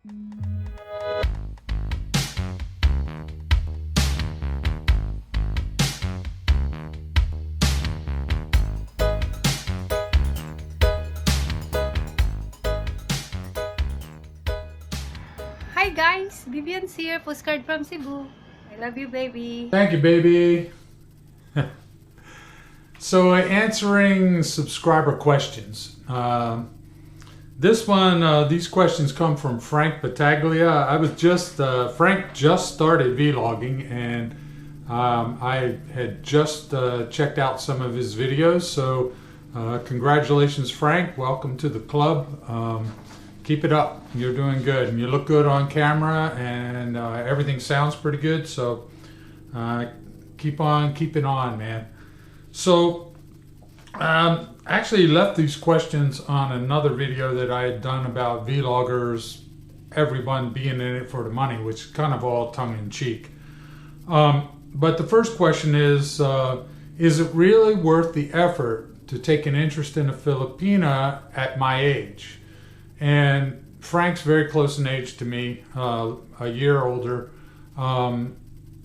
Hi guys, Vivian's here, postcard from Cebu. I love you, baby. Thank you, baby. So answering subscriber questions. These questions come from Frank Battaglia. Frank just started vlogging, and I had just checked out some of his videos. So congratulations, Frank. Welcome to the club. Keep it up. You're doing good, and you look good on camera, and everything sounds pretty good. So keep on keeping on, man. So actually left these questions on another video that I had done about vloggers, everyone being in it for the money, which is kind of all tongue-in-cheek. But the first question is it really worth the effort to take an interest in a Filipina at my age? And Frank's very close in age to me, a year older.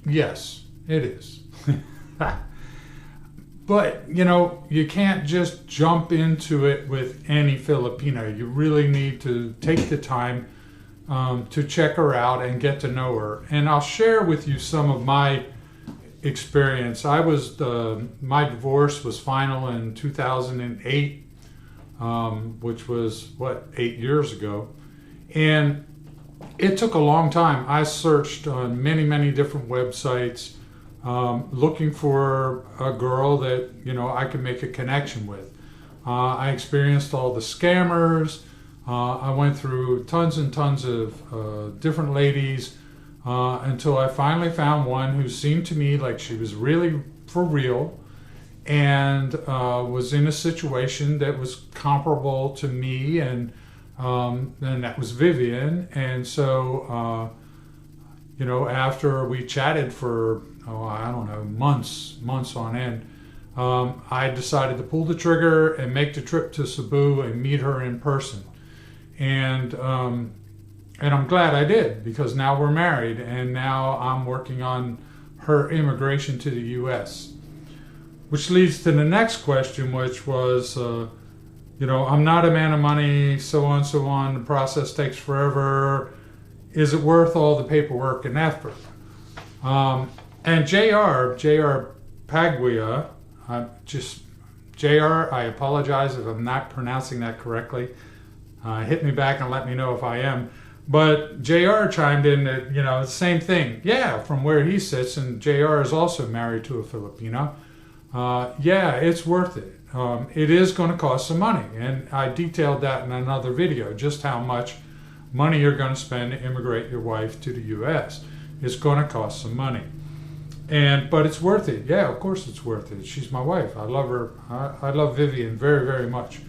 Yes, it is. But, you can't just jump into it with any Filipina. You really need to take the time to check her out and get to know her. And I'll share with you some of my experience. My divorce was final in 2008. Which was 8 years ago, and it took a long time. I searched on many different websites looking for a girl that I could make a connection with. I experienced all the scammers. I went through tons and tons of different ladies until I finally found one who seemed to me like she was really for real, and was in a situation that was comparable to me, and that was Vivian. And so after we chatted for months on end, I decided to pull the trigger and make the trip to Cebu and meet her in person. And I'm glad I did, because now we're married, and now I'm working on her immigration to the U.S. Which leads to the next question, which was, I'm not a man of money, so on, so on. The process takes forever. Is it worth all the paperwork and effort? And JR Paglia, JR, I apologize if I'm not pronouncing that correctly. Hit me back and let me know if I am. But JR chimed in that, the same thing. Yeah, from where he sits, and JR is also married to a Filipino. Yeah, it's worth it. It is going to cost some money, and I detailed that in another video, just how much money you're going to spend to immigrate your wife to the U.S. It's going to cost some money, but it's worth it. Yeah, of course it's worth it. She's my wife. I love her. I love Vivian very, very much.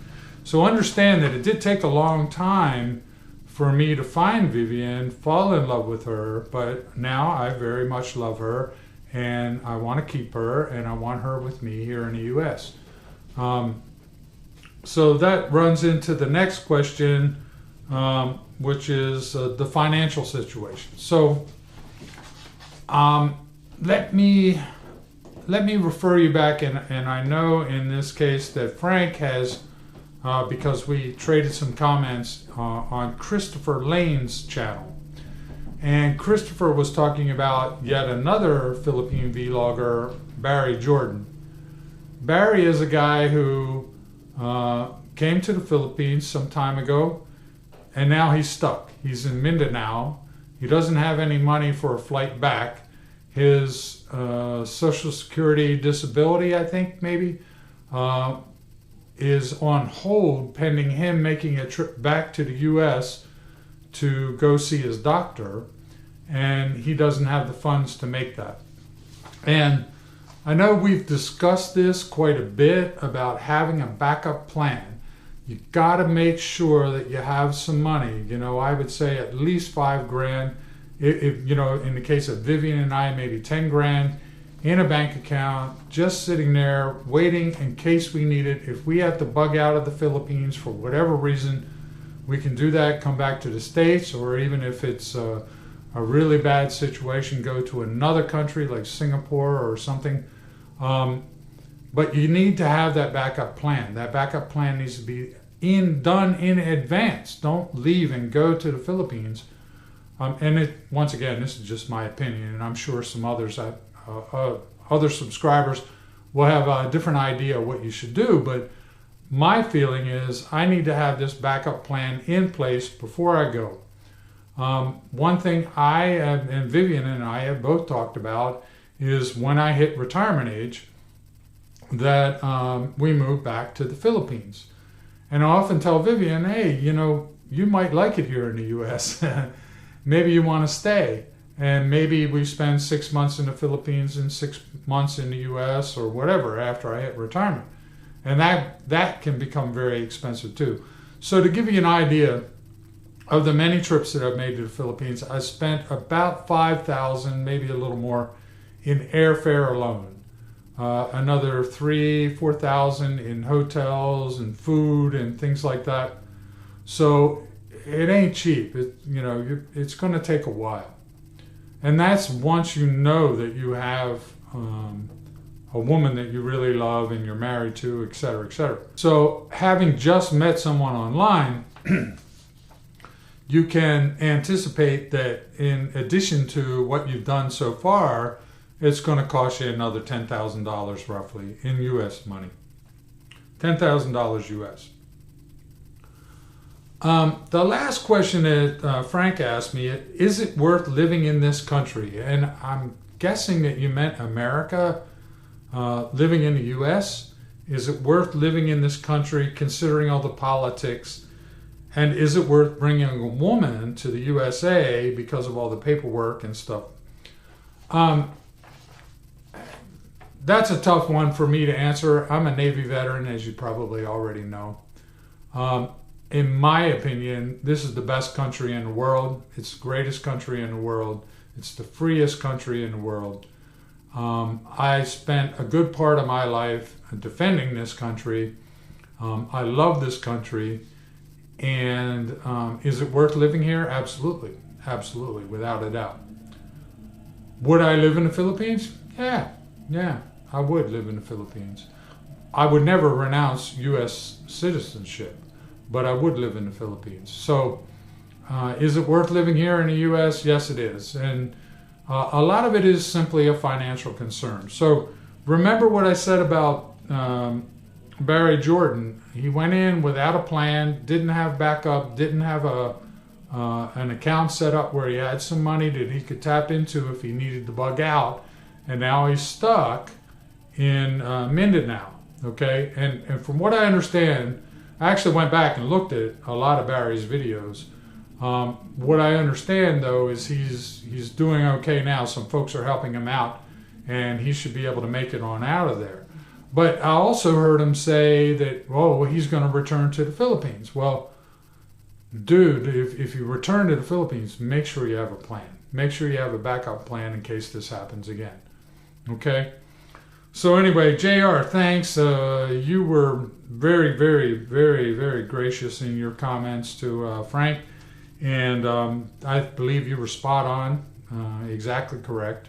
So understand that it did take a long time for me to find Vivian, fall in love with her, but now I very much love her. And I want to keep her, and I want her with me here in the U.S. So that runs into the next question, which is the financial situation. So let me refer you back, and I know in this case that Frank has, because we traded some comments on Christopher Lane's channel. And Christopher was talking about yet another Philippine vlogger, Barry Jordan. Barry is a guy who came to the Philippines some time ago, and now he's stuck. He's in Mindanao. He doesn't have any money for a flight back. His Social Security disability, I think maybe, is on hold pending him making a trip back to the U.S. to go see his doctor, and he doesn't have the funds to make that. And I know we've discussed this quite a bit about having a backup plan. You got to make sure that you have some money. I would say at least $5,000. If in the case of Vivian and I, maybe 10 grand in a bank account, just sitting there waiting in case we need it. If we have to bug out of the Philippines for whatever reason, we can do that, come back to the States, or even if it's a really bad situation, go to another country like Singapore or something. But you need to have that backup plan. That backup plan needs to be done in advance. Don't leave and go to the Philippines. Once again, this is just my opinion, and I'm sure some others, other subscribers, will have a different idea of what you should do. But my feeling is I need to have this backup plan in place before I go. One thing and Vivian and I have both talked about is when I hit retirement age, that we move back to the Philippines. And I often tell Vivian, hey, you might like it here in the U.S. Maybe you want to stay. And maybe we spend 6 months in the Philippines and 6 months in the U.S. or whatever after I hit retirement. And that can become very expensive too. So to give you an idea of the many trips that I've made to the Philippines, I spent about $5,000, maybe a little more, in airfare alone. Another $3,000-4,000 in hotels and food and things like that. So it ain't cheap. It's going to take a while. And that's once you know that you have a woman that you really love and you're married to, et cetera, et cetera. So having just met someone online, you can anticipate that in addition to what you've done so far, it's going to cost you another $10,000 roughly in U.S. money. $10,000 U.S. The last question that Frank asked me, is it worth living in this country? And I'm guessing that you meant America, living in the U.S. Is it worth living in this country considering all the politics? And is it worth bringing a woman to the USA because of all the paperwork and stuff? That's a tough one for me to answer. I'm a Navy veteran, as you probably already know. In my opinion, this is the best country in the world. It's the greatest country in the world. It's the freest country in the world. I spent a good part of my life defending this country. I love this country. And is it worth living here? Absolutely. Absolutely, without a doubt. Would I live in the Philippines? Yeah, I would live in the Philippines. I would never renounce U.S. citizenship, but I would live in the Philippines. So is it worth living here in the U.S.? Yes, it is. And a lot of it is simply a financial concern. So remember what I said about Barry Jordan. He went in without a plan, didn't have backup, didn't have an account set up where he had some money that he could tap into if he needed to bug out. And now he's stuck in Mindanao, okay? And from what I understand, I actually went back and looked at a lot of Barry's videos. What I understand, though, is he's doing okay now. Some folks are helping him out, and he should be able to make it on out of there. But I also heard him say that, he's going to return to the Philippines. Well, dude, if you return to the Philippines, make sure you have a plan. Make sure you have a backup plan in case this happens again. Okay? So anyway, JR, thanks. You were very, very, very, very gracious in your comments to Frank. And I believe you were spot on, exactly correct.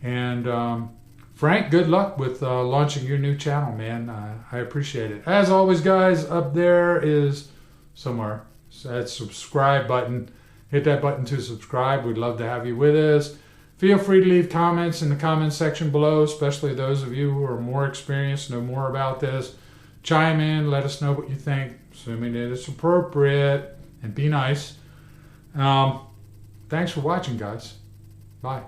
And Frank, good luck with launching your new channel, man. I appreciate it. As always, guys, up there is somewhere that subscribe button. Hit that button to subscribe. We'd love to have you with us. Feel free to leave comments in the comment section below, especially those of you who are more experienced, know more about this. Chime in, let us know what you think, assuming that it's appropriate, and be nice. Thanks for watching, guys. Bye.